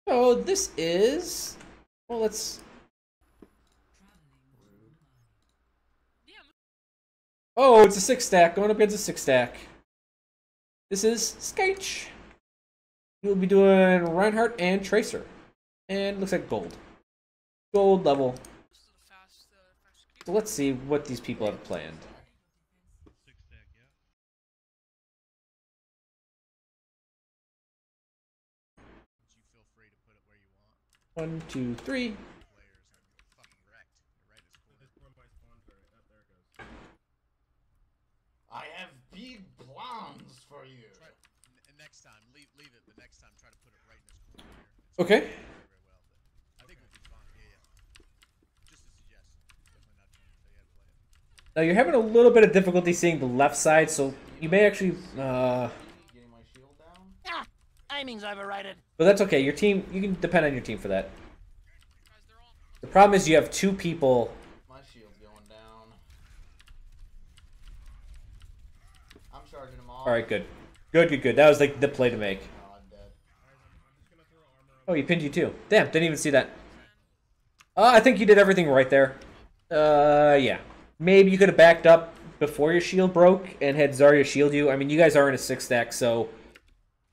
So this is, well, let's. Oh, it's a 6-stack going up against a 6-stack. This is Skytch. We'll be doing Reinhardt and Tracer, and looks like gold, gold level. So let's see what these people have planned. One, two, three. I have big plans for you. Next time, leave it. But next time, try to put it right in this corner here. Okay. Very well, but I think we'll be fine. Yeah. Just a suggestion. Definitely not trying to tell you how to play it. Now you're having a little bit of difficulty seeing the left side, so you may actually. Getting my shield down. Ah, aiming's overrated. But that's okay. Your team, you can depend on your team for that. The problem is you have two people. My shield's going down. I'm charging them off. All right, good. Good. That was like the play to make. Oh, I'm dead. Oh, he pinned you too. Damn, didn't even see that. I think you did everything right there. Yeah. Maybe you could have backed up before your shield broke and had Zarya shield you. I mean, you guys are in a 6-stack, so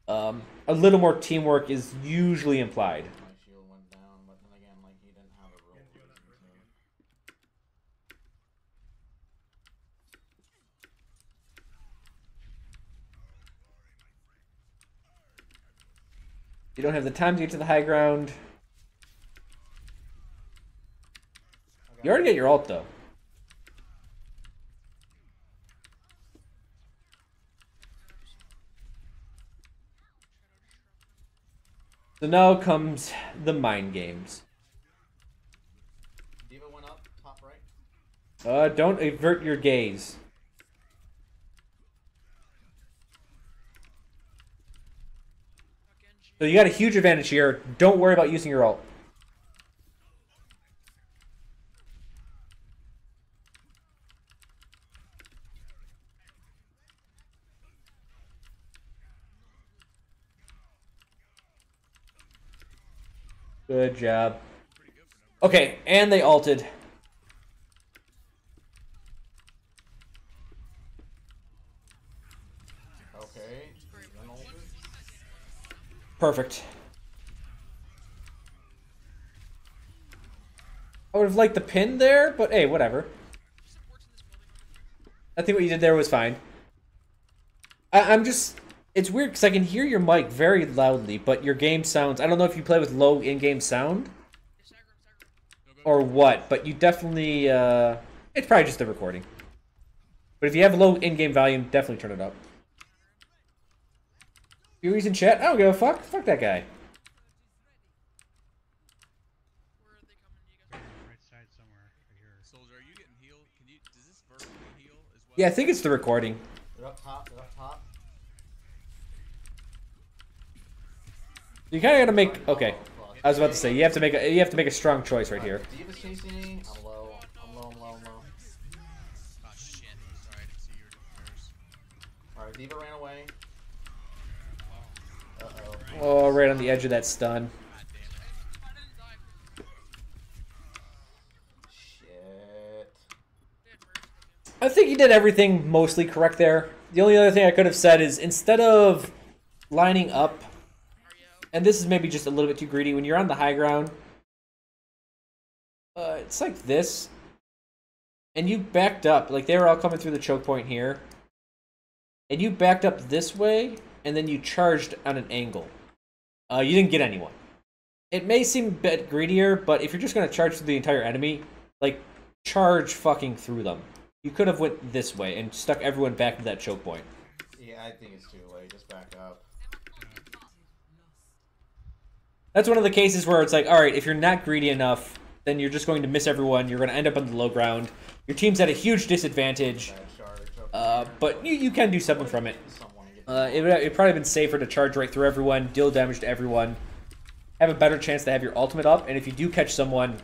a little more teamwork is usually implied. My shield went down, but then again, like he didn't have a roll. You don't have the time to get to the high ground. You already got your ult, though. So now comes the mind games. Diva went up, top right. Don't avert your gaze. So you got a huge advantage here. Don't worry about using your ult. Good job. Okay, and they ulted. Okay. Perfect. I would have liked the pin there, but hey, whatever. I think what you did there was fine. I'm just... It's weird because I can hear your mic very loudly, but your game sounds... I don't know if you play with low in-game sound or what, but you definitely... it's probably just the recording. But if you have low in-game volume, definitely turn it up. Fury's in chat? I don't give a fuck. Fuck that guy. Soldier, are you getting healed? Does this vertically heal as well? Yeah, I think it's the recording. They're up top, they're up top. You kind of got to make... Okay. I was about to say, you have to make a strong choice right here. Diva's chasing me. I'm low. I'm low. Oh shit. Sorry, I didn't see your first. Alright, Diva ran away. Uh-oh. Oh, right on the edge of that stun. Shit. I think you did everything mostly correct there. The only other thing I could have said is instead of lining up, and this is maybe just a little bit too greedy, when you're on the high ground, it's like this, and you backed up, like they were all coming through the choke point here, and you backed up this way, and then you charged on an angle. You didn't get anyone. It may seem a bit greedier, but if you're just going to charge through the entire enemy, like, charge fucking through them. You could have went this way and stuck everyone back to that choke point. Yeah, I think it's too late. Just back up. That's one of the cases where it's like, alright, if you're not greedy enough, then you're just going to miss everyone, you're going to end up on the low ground. Your team's at a huge disadvantage, but you can do something from it. It'd probably been safer to charge right through everyone, deal damage to everyone, have a better chance to have your ultimate up, and if you do catch someone,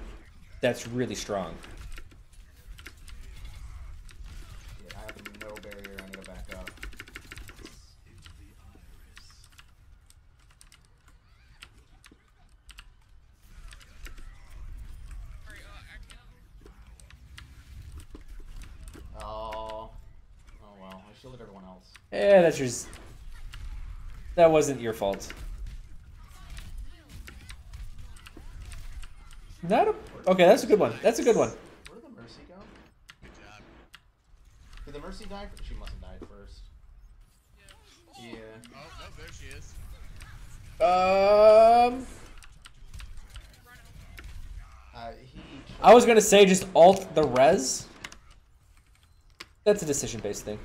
that's really strong. Yeah, I have no barrier. I need to back up. shielded everyone else. Yeah, that's just... That wasn't your fault. Not a... Okay, that's a good one. That's a good one. Where did the Mercy go? Good job. Did the Mercy die? She must have died first. Yeah. Oh, no, there she is. I was gonna say just alt the res. That's a decision-based thing.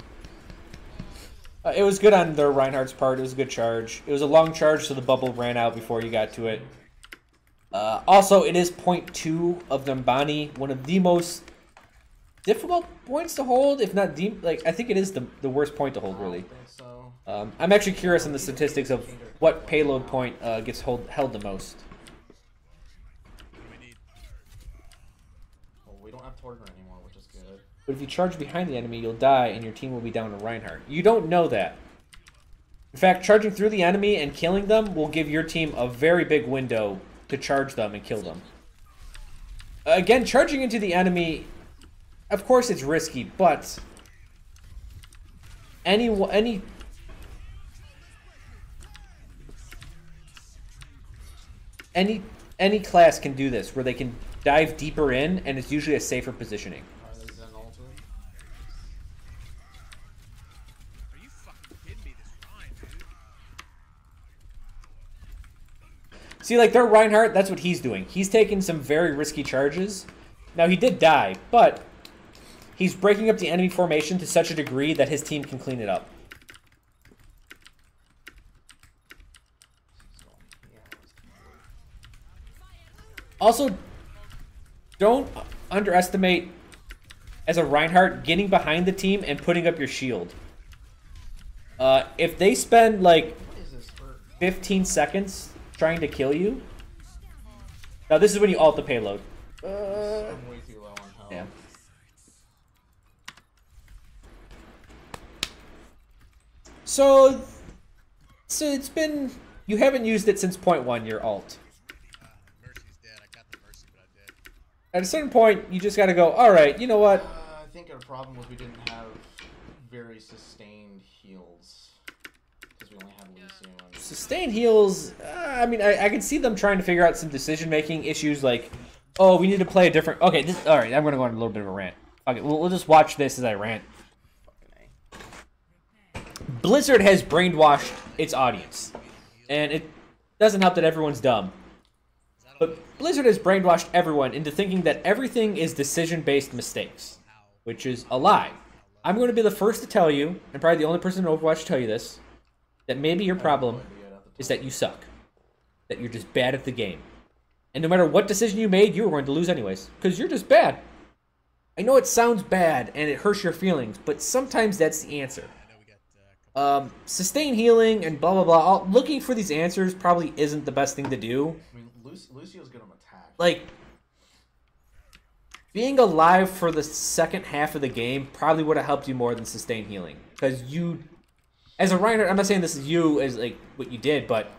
It was good on the Reinhardt's part. It was a good charge. It was a long charge, so the bubble ran out before you got to it. Also, it is point 2 of Nambani, one of the most difficult points to hold, if not the... Like, I think it is the worst point to hold, really. I don't think so. I'm actually curious on the statistics of what payload point gets held the most. What do we need? Well, we don't have Torgner anymore, which is good. But if you charge behind the enemy, you'll die, and your team will be down to Reinhardt. You don't know that. In fact, charging through the enemy and killing them will give your team a very big window to charge them and kill them. Again, charging into the enemy, of course it's risky, but any class can do this, where they can dive deeper in, and it's usually a safer positioning. Are you fucking kidding me? This Rein, dude. See, like, their Reinhardt, that's what he's doing. He's taking some very risky charges. Now, he did die, but he's breaking up the enemy formation to such a degree that his team can clean it up. Also, don't underestimate, as a Reinhardt, getting behind the team and putting up your shield. If they spend, like, 15 seconds trying to kill you... Now, this is when you ult the payload. I'm way too low on health. Yeah. So it's been... You haven't used it since point 1, your ult. Mercy's dead. I got the Mercy, but I did. At a certain point, you just gotta go, alright, you know what? I think our problem was we didn't have very sustained heals. Because we only have Lucio and... Sustained heals, I mean, I can see them trying to figure out some decision-making issues, like, oh, we need to play a different... Okay, alright, I'm gonna go on a little bit of a rant. Okay, we'll just watch this as I rant. Blizzard has brainwashed its audience. And it doesn't help that everyone's dumb. But Blizzard has brainwashed everyone into thinking that everything is decision-based mistakes. Which is a lie. I'm going to be the first to tell you, and probably the only person in Overwatch to tell you this, that maybe your problem is that you suck. That you're just bad at the game. And no matter what decision you made, you were going to lose anyways. Because you're just bad. I know it sounds bad, and it hurts your feelings, but sometimes that's the answer. Sustain healing and blah blah blah. Looking for these answers probably isn't the best thing to do. I mean, Lucio's good on attack. Like, being alive for the second half of the game probably would have helped you more than sustain healing. Because you, as a Reinhardt, I'm not saying this is you as like what you did, but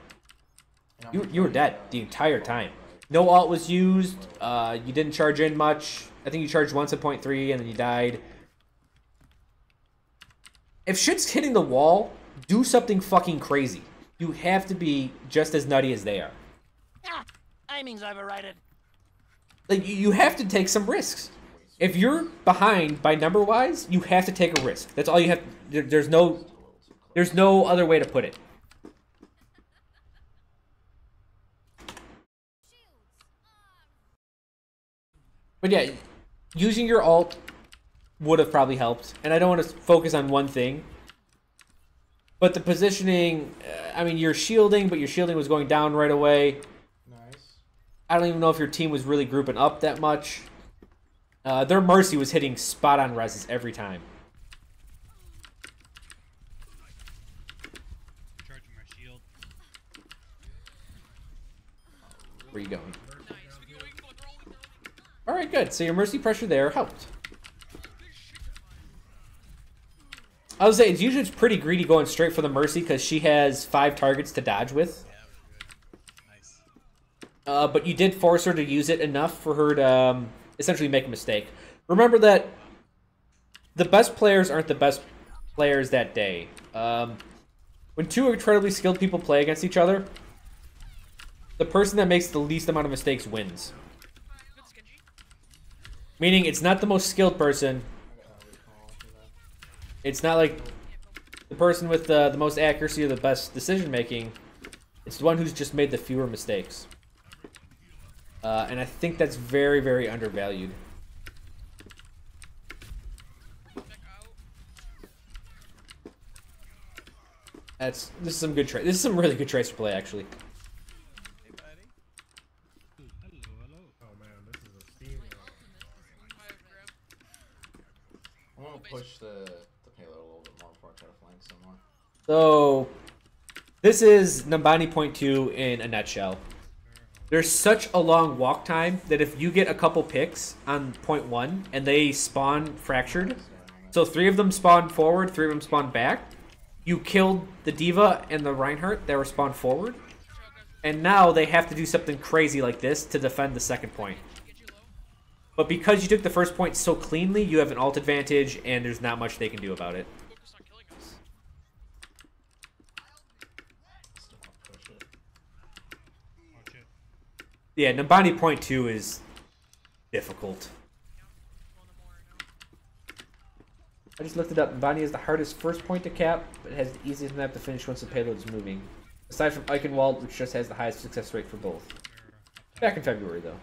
you were dead the entire time. No ult was used. You didn't charge in much. I think you charged once at point 3 and then you died. If shit's hitting the wall, do something fucking crazy. You have to be just as nutty as they are. Ah, aiming's overrated. Like, you have to take some risks. If you're behind by number-wise, you have to take a risk. That's all you have. There's no other way to put it. But yeah, using your ult would have probably helped. And I don't want to focus on one thing. But the positioning, I mean, you're shielding, but your shielding was going down right away. Nice. I don't even know if your team was really grouping up that much. Their Mercy was hitting spot-on reses every time. Charging my shield. Where are you going? Alright, good. So your Mercy pressure there helped. I would say it's usually pretty greedy going straight for the Mercy because she has 5 targets to dodge with. Nice. But you did force her to use it enough for her to essentially make a mistake. Remember that the best players aren't the best players that day. When two incredibly skilled people play against each other, the person that makes the least amount of mistakes wins. Meaning, it's not the most skilled person. It's not like the person with the most accuracy or the best decision making. It's the one who's just made the fewer mistakes. And I think that's very, very undervalued. This is some good This is some really good Tracer play, actually. Hey, buddy. Hello. Oh man, this is a steam. I'm gonna push the payload a little bit more before I try to flank some more. So, this is Nambani Point 2 in a nutshell. There's such a long walk time that if you get a couple picks on Point 1 and they spawn fractured, so 3 of them spawn forward, 3 of them spawn back, you killed the Diva and the Reinhardt that were spawned forward, and now they have to do something crazy like this to defend the second point. But because you took the first point so cleanly, you have an ult advantage, and there's not much they can do about it. Yeah, Nambani Point 2 is difficult. I just looked it up. Nambani is the hardest first point to cap, but it has the easiest map to finish once the payload is moving. Aside from Eichenwald, which just has the highest success rate for both. Back in February, though.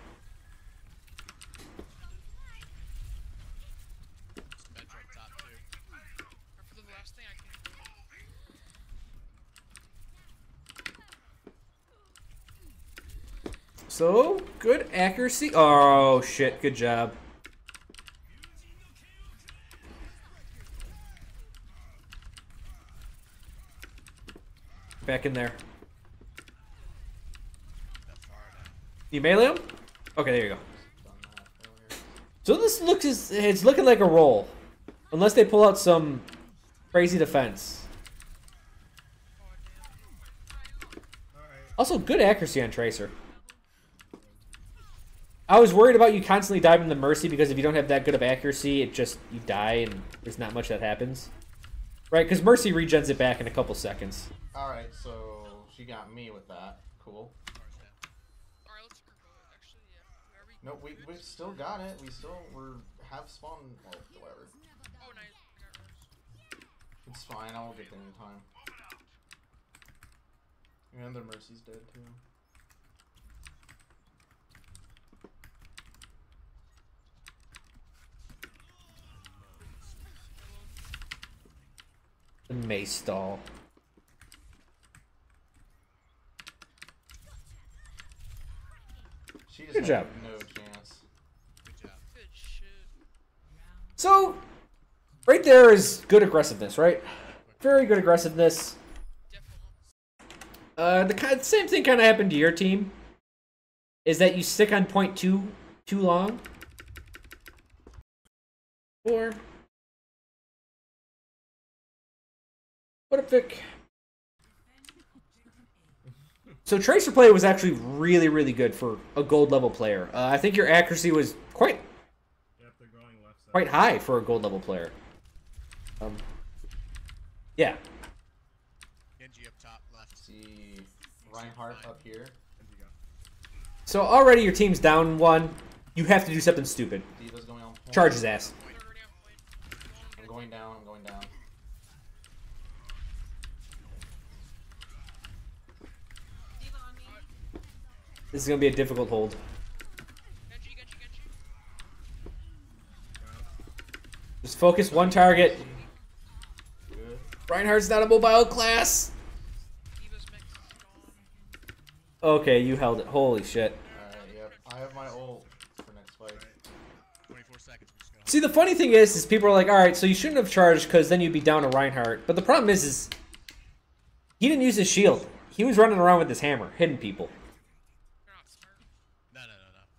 So, good accuracy. Oh, shit. Good job. Back in there. You melee him? Okay, there you go. So this it's looking like a roll. Unless they pull out some crazy defense. Also, good accuracy on Tracer. I was worried about you constantly diving the Mercy because if you don't have that good of accuracy, you die and there's not much that happens. Right, because Mercy regens it back in a couple seconds. Alright, so she got me with that. Cool. No, we still got it. We're half spawn. Well, whatever. It's fine. I won't get there in time. And their Mercy's dead too. The Mace stall. She just Good job. no chance. Good job. So, right there is good aggressiveness, right? Very good aggressiveness. The same thing kind of happened to your team. Is that you stick on point too long? Or what a pick. So Tracer play was actually really, really good for a gold level player. I think your accuracy was quite high for a gold level player. Yeah. Genji up top left. See Reinhardt up here. Genji go. So already your team's down 1. You have to do something stupid. Diva's going on point. Charge his ass. I'm going down. I'm going down. This is gonna be a difficult hold. Just focus one target. Good. Reinhardt's not a mobile class. Okay, you held it. Holy shit. Alright, yep. I have my ult for next fight. 24 seconds. We're just gonna See, the funny thing is people are like, all right, so you shouldn't have charged because then you'd be down to Reinhardt. But the problem is he didn't use his shield. He was running around with his hammer, hitting people.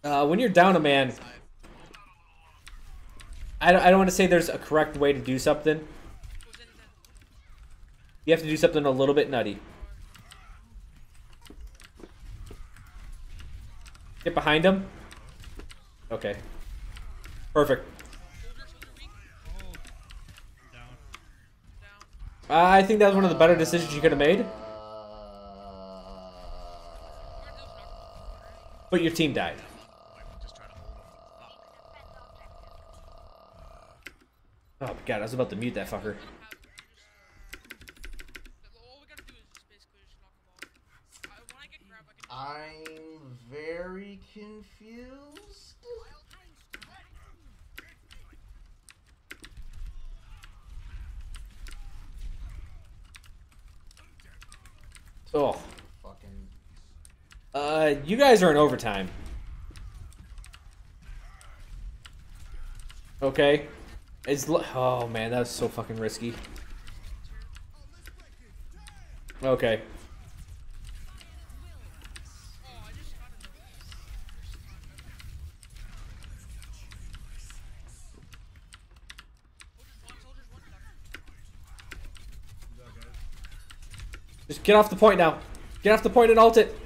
No. When you're down a man, I don't want to say there's a correct way to do something. You have to do something a little bit nutty. Get behind him. Okay. Perfect. I think that was one of the better decisions you could have made. But your team died. I'm just trying to hold him. Oh my god, I was about to mute that fucker. I'm very confused. Oh. Fucking. You guys are in overtime. Okay. Oh man, that was so fucking risky. Okay. Just get off the point now. Get off the point and ult it.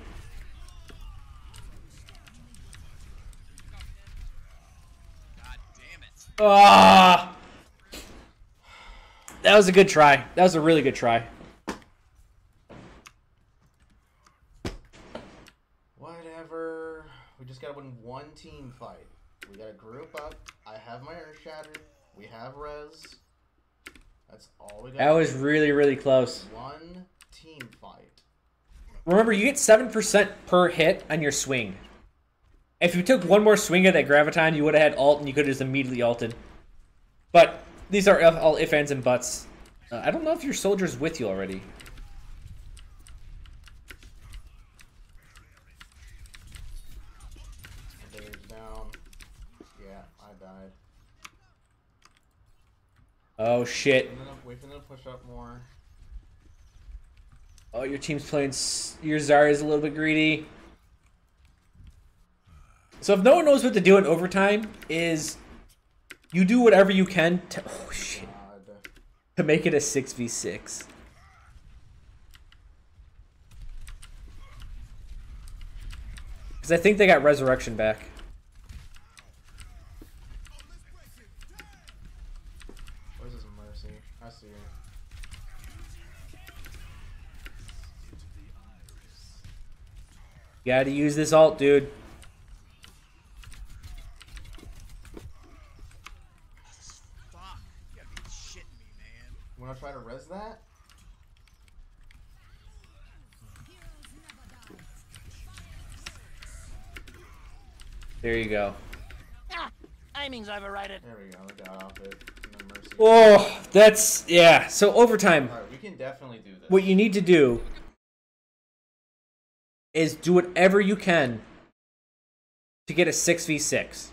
God damn it. Ah! That was a good try. That was a really good try. Whatever. We just gotta win one team fight. We gotta group up. I have my Earth Shatter. We have Res. That's all we got. That was really, really close. One team fight. Remember, you get 7% per hit on your swing. If you took one more swing at that Graviton, you would have had ult and you could have just immediately ulted. But these are all ifs, ands, and buts. I don't know if your soldier's with you already. There's down. Yeah, I died. Oh, shit. Wait for them to push up more. Oh, your team's playing... Your Zarya's a little bit greedy. So if no one knows what to do in overtime, is... You do whatever you can to... Oh, shit. God. To make it a 6v6. Because I think they got Resurrection back. Where's this Mercy? I see her. You gotta use this ult, dude. Fuck. You gotta be shitting me, man. You wanna try to res that? There you go. Ah, aiming's overrated. There we go. We got off it. And then Mercy. Oh, that's... Yeah, so overtime. Alright, we can definitely do this. What you need to do is do whatever you can to get a 6v6.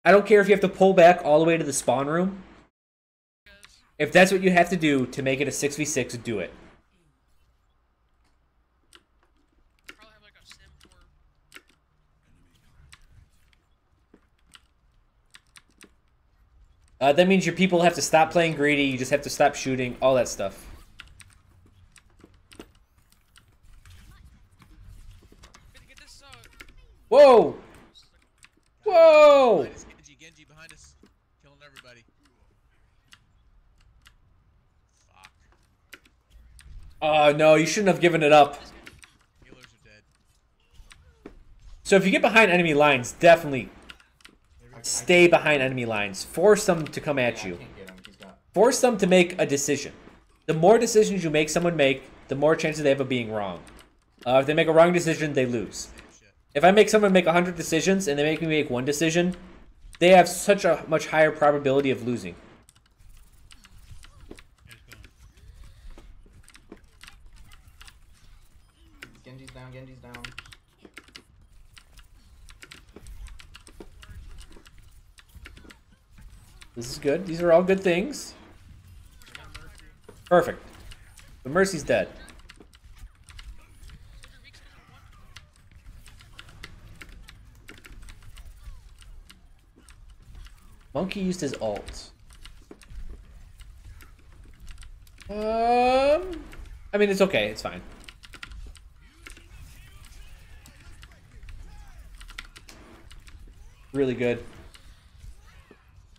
I don't care if you have to pull back all the way to the spawn room. If that's what you have to do to make it a 6v6, do it. That means your people have to stop playing greedy, you just have to stop shooting, all that stuff. Whoa! Whoa! Genji behind us. Killing everybody. Fuck. No, you shouldn't have given it up. Healers are dead. So if you get behind enemy lines, definitely stay behind enemy lines. Force them to come at I you. can't get him. He's got. Force them to make a decision. The more decisions you make someone make, the more chances they have of being wrong. If they make a wrong decision, they lose. If I make someone make 100 decisions and they make me make one decision, they have such a much higher probability of losing. Genji's down. Genji's down. This is good. These are all good things. Perfect. The Mercy's dead. Monkey used his ult. I mean, it's okay. It's fine. Really good.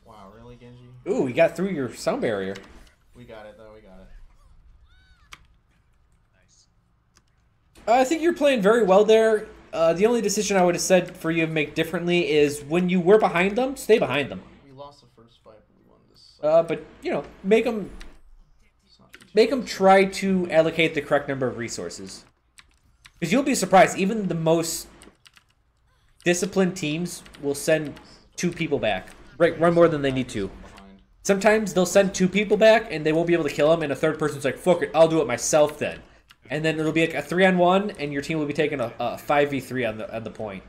Wow, really, Genji? Ooh, we got through your sound barrier. We got it though. We got it. Nice. I think you're playing very well there. The only decision I would have said for you to make differently is when you were behind them, stay behind them. We lost the first fight, but we won this. But you know, make them try to allocate the correct number of resources. Because you'll be surprised, even the most disciplined teams will send 2 people back. Right, run more than they need to. Sometimes they'll send 2 people back and they won't be able to kill them, and a third person's like, fuck it, I'll do it myself then. And then it'll be like a 3-on-1, and your team will be taking a 5v3 on the point.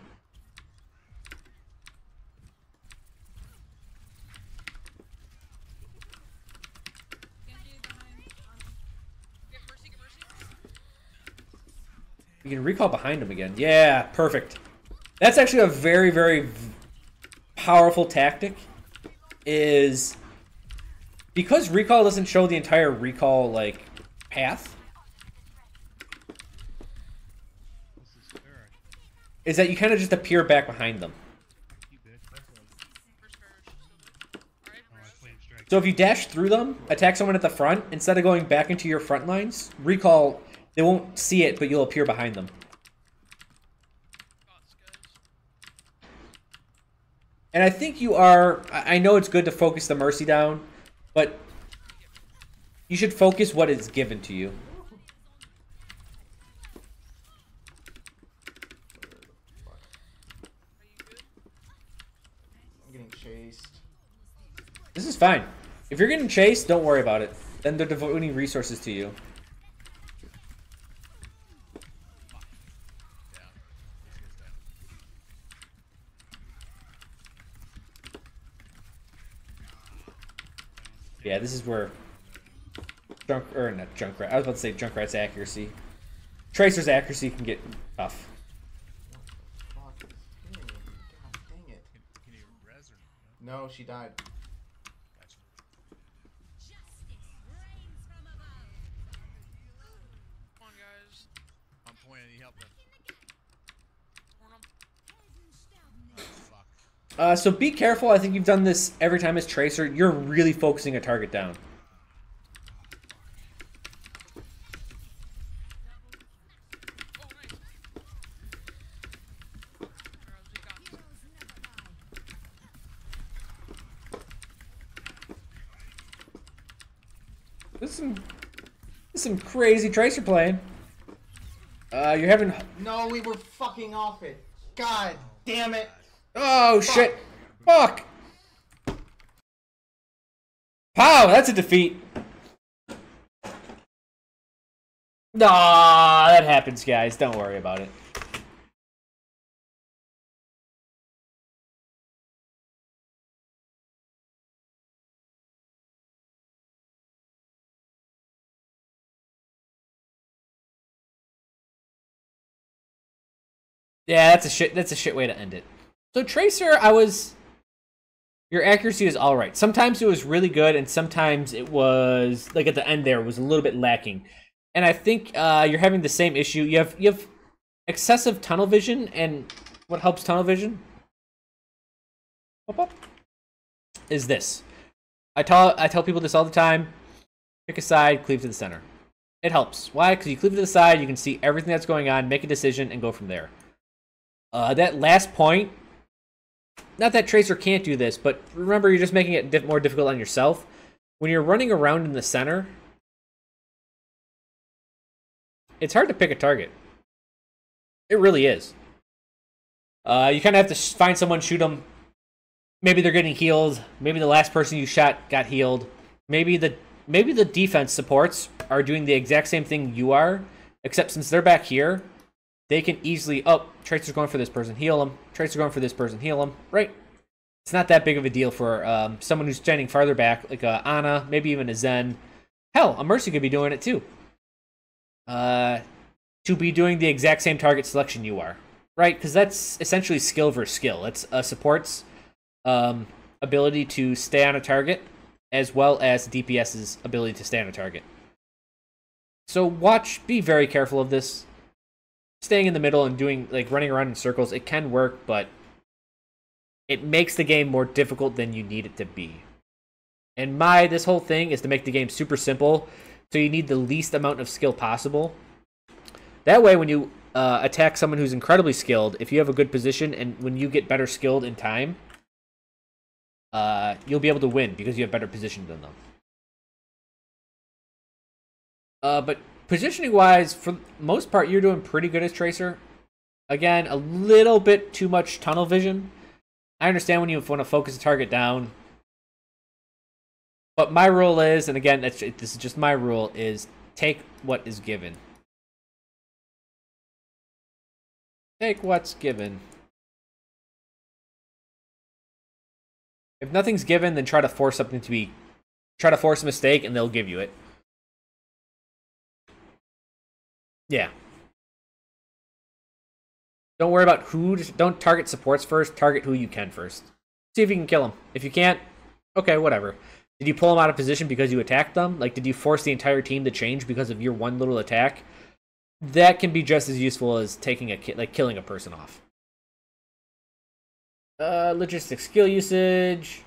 You can recall behind him again. Yeah, perfect. That's actually a very, very powerful tactic. Is because recall doesn't show the entire recall like path. Is that you kind of just appear back behind them. So if you dash through them, attack someone at the front, instead of going back into your front lines, recall, they won't see it, but you'll appear behind them. And I think you are... I know it's good to focus the Mercy down, but you should focus what is given to you. I'm getting chased. This is fine. If you're getting chased, don't worry about it. Then they're devoting resources to you. Yeah, this is where not Junkrat. I was about to say Junkrat's accuracy. Tracer's accuracy can get tough. What the fuck is hitting me? God dang it. Can you res or no? No, she died. Gotcha. Come on, guys. On point, I need help then. Warn 'em. Oh, fuck. So be careful. I think you've done this every time as Tracer. You're really focusing a target down. Oh, nice. Alright, we got this. This is some crazy Tracer playing. You're having... No, we were fucking off it. God damn it. Oh, shit. Fuck. Pow, that's a defeat. Nah, that happens, guys. Don't worry about it. Yeah, that's a shit way to end it. So Tracer, your accuracy is all right. Sometimes it was really good, and sometimes it was like at the end there was a little bit lacking. And I think you're having the same issue. You have excessive tunnel vision, and what helps tunnel vision is this. I tell people this all the time. Pick a side, cleave to the center. It helps. Why? Because you cleave to the side, you can see everything that's going on, make a decision, and go from there. That last point, not that Tracer can't do this, but remember, you're just making it more difficult on yourself. When you're running around in the center, it's hard to pick a target. It really is. You kind of have to find someone, shoot them. Maybe they're getting healed. Maybe the last person you shot got healed. Maybe the defense supports are doing the exact same thing you are, except since they're back here, they can easily, oh, Tracer's going for this person, heal him. Tracer's going for this person, heal him. Right? It's not that big of a deal for someone who's standing farther back, like a Ana, maybe even a Zen. Hell, a Mercy could be doing it too. To be doing the exact same target selection you are. Right? Because that's essentially skill versus skill. It's a support's ability to stay on a target, as well as DPS's ability to stay on a target. So be very careful of this. Staying in the middle and doing, like, running around in circles, it can work, but it makes the game more difficult than you need it to be. And this whole thing is to make the game super simple, so you need the least amount of skill possible. That way, when you attack someone who's incredibly skilled, if you have a good position, and when you get better skilled in time, you'll be able to win because you have better position than them. But positioning-wise, for the most part, you're doing pretty good as Tracer. Again, a little bit too much tunnel vision. I understand when you want to focus a target down. But my rule is, and again, this is just my rule, is take what is given. Take what's given. If nothing's given, then try to force something to be... Try to force a mistake, and they'll give you it. Yeah. Don't worry about who... Don't target supports first. Target who you can first. See if you can kill them. If you can't, okay, whatever. Did you pull them out of position because you attacked them? Like, did you force the entire team to change because of your one little attack? That can be just as useful as taking killing a person off. Logistics, skill usage,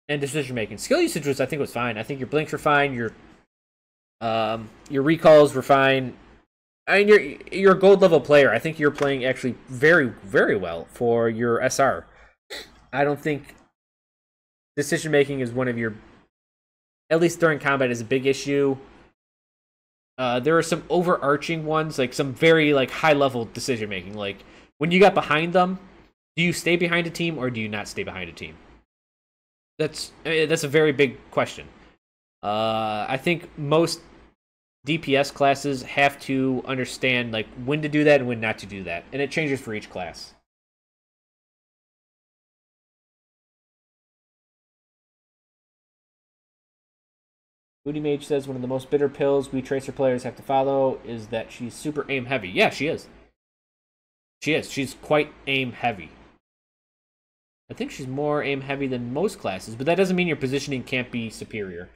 and decision making. Skill usage I think was fine. I think your blinks were fine. Your recalls were fine. I mean, you're a gold level player. I think you're playing actually very, very well for your SR. I don't think decision making is one of your, at least during combat, is a big issue. There are some overarching ones, like some very high level decision making. Like when you got behind them, do you stay behind a team or do you not stay behind a team? That's a very big question. I think most DPS classes have to understand when to do that and when not to do that, and it changes for each class. Booty Mage says one of the most bitter pills we Tracer players have to follow is that she's super aim heavy. Yeah, she is. She is. She's quite aim heavy. I think she's more aim heavy than most classes, but that doesn't mean your positioning can't be superior.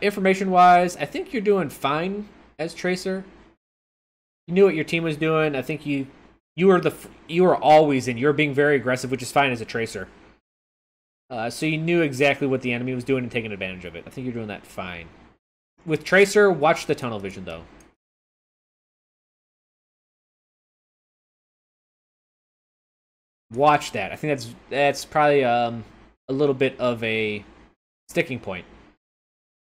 Information-wise, I think you're doing fine as Tracer. You knew what your team was doing. I think you were always in. You're being very aggressive, which is fine as a Tracer. So you knew exactly what the enemy was doing and taking advantage of it. I think you're doing that fine. With Tracer, watch the tunnel vision, though. Watch that. I think that's probably a little bit of a sticking point.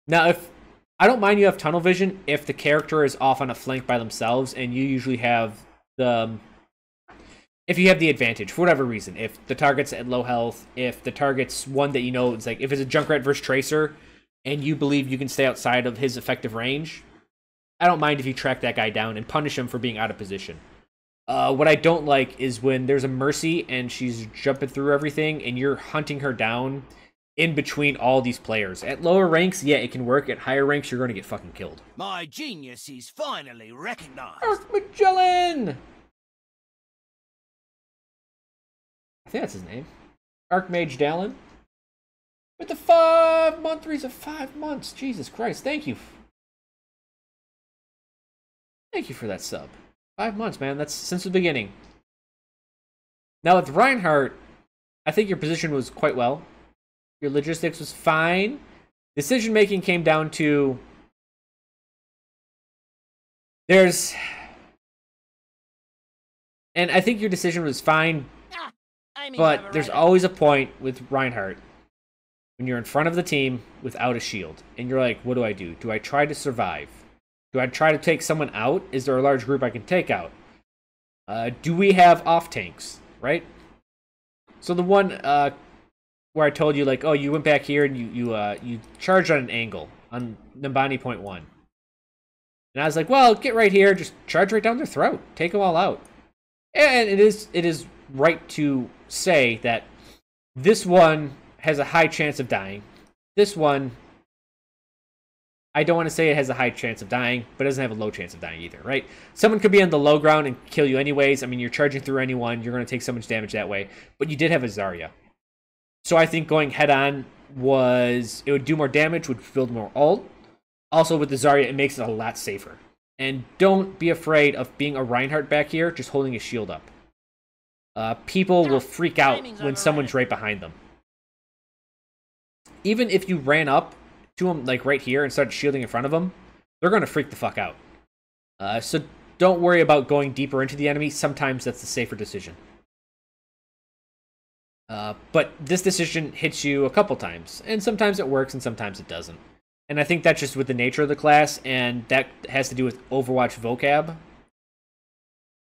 Now, if I don't mind you have tunnel vision if the character is off on a flank by themselves and you usually have if you have the advantage for whatever reason, if the target's at low health, if the target's one that it's if it's a Junkrat versus Tracer and you believe you can stay outside of his effective range, I don't mind if you track that guy down and punish him for being out of position. What I don't like is when there's a Mercy and she's jumping through everything and you're hunting her down in between all these players. At lower ranks, yeah, it can work. At higher ranks, you're going to get fucking killed. My genius is finally recognized. Earth Magellan! I think that's his name. Archmage Dallin. With the 5 monthlies of 5 months. Jesus Christ, thank you. Thank you for that sub. 5 months, man. That's since the beginning. Now with Reinhardt, I think your position was quite well. Your logistics was fine. Decision making came down to and I think your decision was fine, but there's always a point with Reinhardt when you're in front of the team without a shield and you're like, what do I do? Do I try to survive? Do I try to take someone out? Is there a large group I can take out? Do we have off tanks, right? So the one where I told you, oh, you went back here and you charged on an angle on Nambani point 1. And I was like, well, get right here, just charge right down their throat. Take them all out. And it is right to say that this one has a high chance of dying. This one, I don't want to say it has a high chance of dying, but it doesn't have a low chance of dying either, right? Someone could be on the low ground and kill you anyways. I mean, you're charging through anyone. You're going to take so much damage that way. But you did have a Zarya. So I think going head-on it would do more damage, would build more ult. Also, with the Zarya, it makes it a lot safer. And don't be afraid of being a Reinhardt back here, just holding his shield up. people will freak out when someone's right behind them. Even if you ran up to them, like right here, and started shielding in front of them, they're going to freak the fuck out. So don't worry about going deeper into the enemy. Sometimes that's the safer decision. But this decision hits you a couple times, and sometimes it works and sometimes it doesn't. And I think that's just with the nature of the class, and that has to do with Overwatch vocab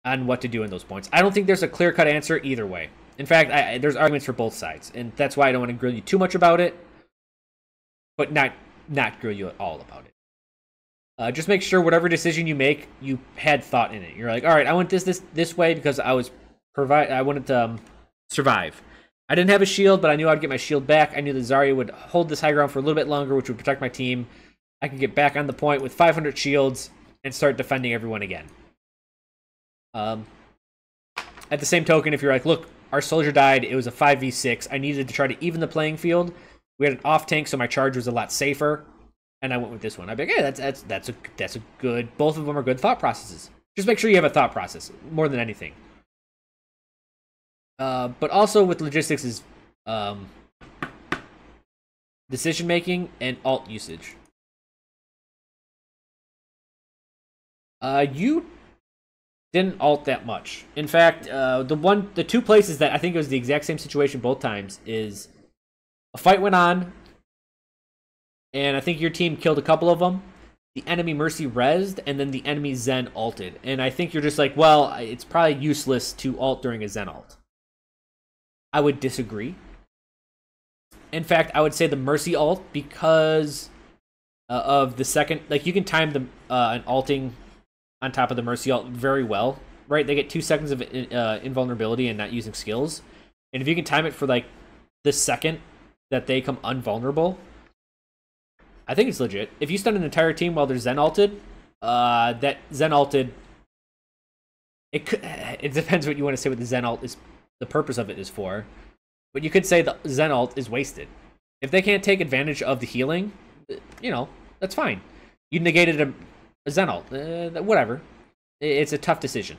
on what to do in those points. I don't think there's a clear-cut answer either way. In fact, there's arguments for both sides, and that's why I don't want to grill you too much about it, but not grill you at all about it. Just make sure whatever decision you make, you had thought in it. You're like, all right, I want this way because I wanted to survive. I didn't have a shield, but I knew I'd get my shield back. I knew the Zarya would hold this high ground for a little bit longer, which would protect my team. I could get back on the point with 500 shields and start defending everyone again. At the same token, if you're like, look, our soldier died, it was a 5v6. I needed to try to even the playing field. We had an off tank, so my charge was a lot safer, and I went with this one. I'd be like, hey, that's a good. Both of them are good thought processes. Just make sure you have a thought process more than anything. But also with logistics is decision making and alt usage. You didn't alt that much. In fact, the two places that I think it was the exact same situation both times is a fight went on, and I think your team killed a couple of them. The enemy Mercy rezzed, and then the enemy Zen alted. And I think you're just like, well, it's probably useless to alt during a Zen alt. I would disagree. In fact, I would say the Mercy ult, because of the second, like you can time the an alting on top of the Mercy ult very well, right? They get 2 seconds of invulnerability and not using skills, and if you can time it for like the second that they come invulnerable, I think it's legit. If you stun an entire team while they're Zen alted, that Zen alted, it depends what you want to say what the Zen ult is. The purpose of it is for, but you could say the Zen ult is wasted. If they can't take advantage of the healing, you know, that's fine. You negated a Zen ult, whatever. It's a tough decision.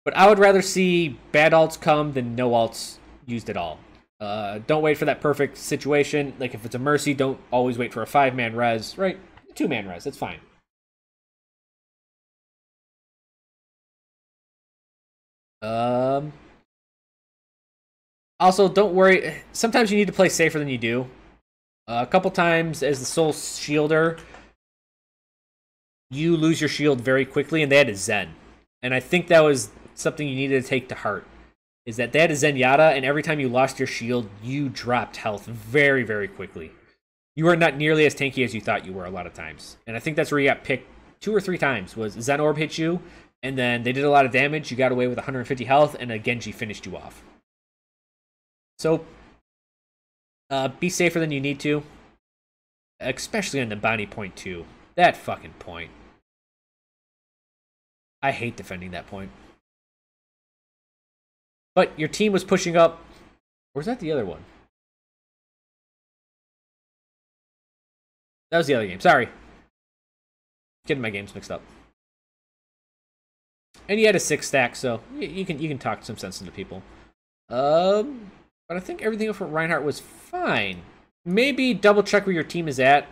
But I would rather see bad alts come than no alts used at all. Don't wait for that perfect situation. Like if it's a Mercy, don't always wait for a 5-man res, right? 2-man res, that's fine. Also, don't worry. Sometimes you need to play safer than you do. A couple times as the sole shielder, you lose your shield very quickly, and they had a Zen. And I think that was something you needed to take to heart. Is that they had a Zenyatta, and every time you lost your shield, you dropped health very, very quickly. You were not nearly as tanky as you thought you were a lot of times. And I think that's where you got picked 2 or 3 times, was Zen Orb hit you, and then they did a lot of damage, you got away with 150 health, and a Genji finished you off. So, be safer than you need to. Especially on the bounty point 2. That fucking point. I hate defending that point. But your team was pushing up. Or was that the other one? That was the other game. Sorry. Getting my games mixed up. And you had a 6 stack, so you can talk some sense into people. But I think everything for Reinhardt was fine. Maybe double check where your team is at.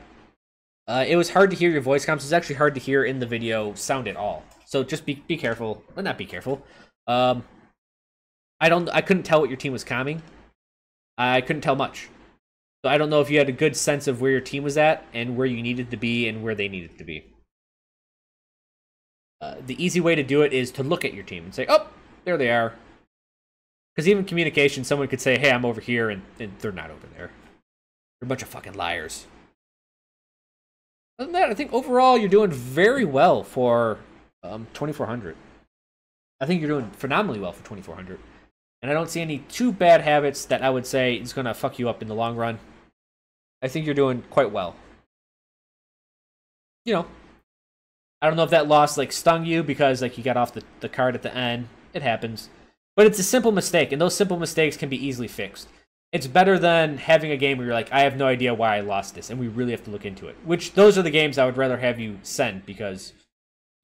It was hard to hear your voice comms. It's actually hard to hear in the video sound at all. So just be careful. Well, not be careful. I couldn't tell what your team was comming. I couldn't tell much. So I don't know if you had a good sense of where your team was at and where you needed to be and where they needed to be. The easy way to do it is to look at your team and say, oh, there they are. Because even communication, someone could say, hey, I'm over here, and they're not over there. They're a bunch of fucking liars. Other than that, I think overall you're doing very well for 2400. I think you're doing phenomenally well for 2400. And I don't see any too bad habits that I would say is going to fuck you up in the long run. I think you're doing quite well. You know, I don't know if that loss like stung you because like you got off the card at the end. It happens. But it's a simple mistake, and those simple mistakes can be easily fixed. It's better than having a game where you're like, I have no idea why I lost this, and we really have to look into it. Which, those are the games I would rather have you send, because,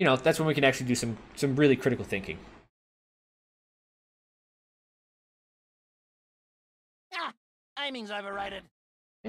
you know, that's when we can actually do some really critical thinking. Aiming's overrated.